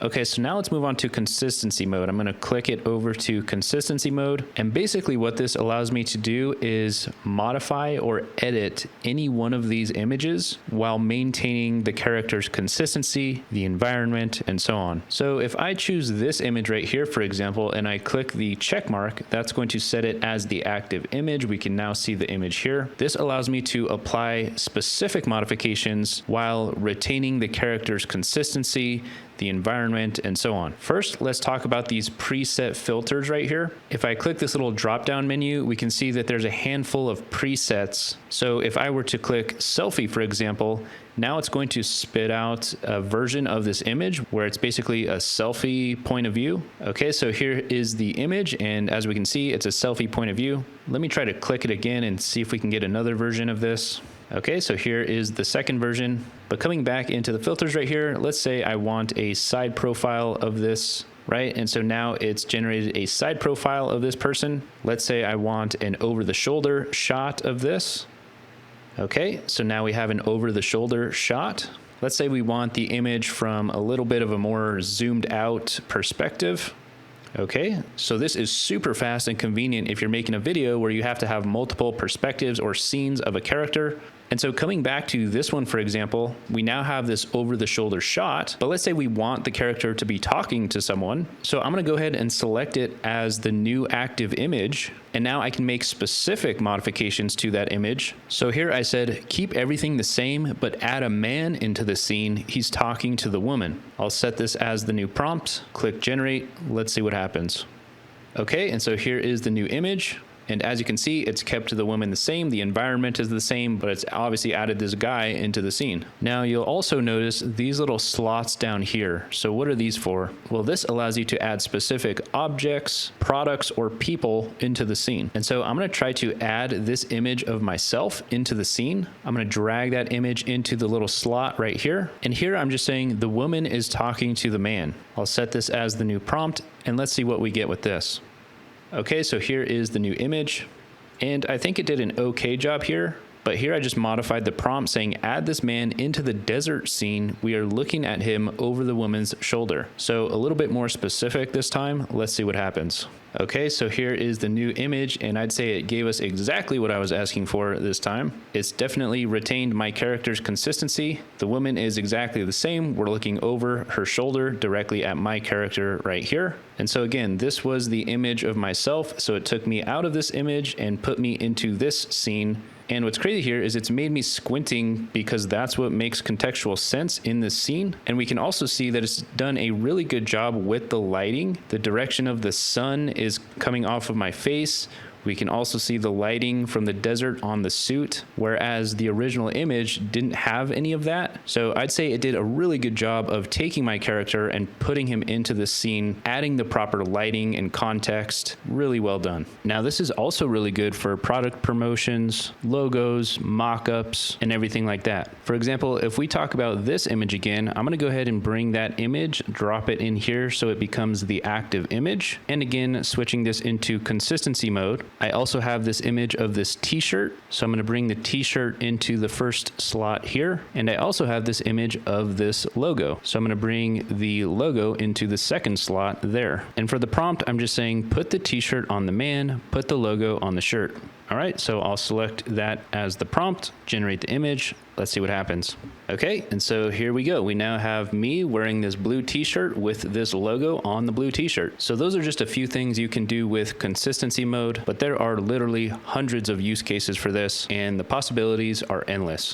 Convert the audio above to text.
Okay, so now let's move on to consistency mode. I'm gonna click it over to consistency mode. And basically what this allows me to do is modify or edit any one of these images while maintaining the character's consistency, the environment, and so on. So if I choose this image right here, for example, and I click the check mark, that's going to set it as the active image. We can now see the image here. This allows me to apply specific modifications while retaining the character's consistency, the environment, and so on. First, let's talk about these preset filters right here. If I click this little drop-down menu, we can see that there's a handful of presets. So if I were to click selfie, for example, now it's going to spit out a version of this image where it's basically a selfie point of view. Okay, so here is the image, and as we can see, it's a selfie point of view. Let me try to click it again and see if we can get another version of this. Okay, so here is the second version. But coming back into the filters right here, let's say I want a side profile of this, right? And so now it's generated a side profile of this person. Let's say I want an over-the-shoulder shot of this. Okay, so now we have an over-the-shoulder shot. Let's say we want the image from a little bit of a more zoomed out perspective. Okay, so this is super fast and convenient if you're making a video where you have to have multiple perspectives or scenes of a character. And so coming back to this one, for example, we now have this over-the-shoulder shot, but let's say we want the character to be talking to someone. So I'm gonna go ahead and select it as the new active image, and now I can make specific modifications to that image. So here I said, keep everything the same, but add a man into the scene. He's talking to the woman. I'll set this as the new prompt, click generate, let's see what happens. Okay, and so here is the new image. And as you can see, it's kept the woman the same, the environment is the same, but it's obviously added this guy into the scene. Now you'll also notice these little slots down here. So what are these for? Well, this allows you to add specific objects, products, or people into the scene. And so I'm gonna try to add this image of myself into the scene. I'm gonna drag that image into the little slot right here. And here I'm just saying the woman is talking to the man. I'll set this as the new prompt, and let's see what we get with this. Okay, so here is the new image, and I think it did an okay job here, but here I just modified the prompt saying add this man into the desert scene. We are looking at him over the woman's shoulder. So a little bit more specific this time. Let's see what happens. Okay, so here is the new image, and I'd say it gave us exactly what I was asking for this time. It's definitely retained my character's consistency. The woman is exactly the same. We're looking over her shoulder directly at my character right here. And so again, this was the image of myself. So it took me out of this image and put me into this scene. And what's crazy here is it's made me squinting because that's what makes contextual sense in this scene. And we can also see that it's done a really good job with the lighting. The direction of the sun is coming off of my face. We can also see the lighting from the desert on the suit, whereas the original image didn't have any of that. So I'd say it did a really good job of taking my character and putting him into the scene, adding the proper lighting and context. Really well done. Now this is also really good for product promotions, logos, mock-ups, and everything like that. For example, if we talk about this image again, I'm gonna go ahead and bring that image, drop it in here so it becomes the active image. And again, switching this into consistency mode. I also have this image of this t-shirt. So I'm going to bring the t-shirt into the first slot here. And I also have this image of this logo. So I'm going to bring the logo into the second slot there. And for the prompt, I'm just saying, put the t-shirt on the man, put the logo on the shirt. All right, so I'll select that as the prompt, generate the image. Let's see what happens. Okay, and so here we go. We now have me wearing this blue t-shirt with this logo on the blue t-shirt. So those are just a few things you can do with consistency mode, but there are literally hundreds of use cases for this, and the possibilities are endless.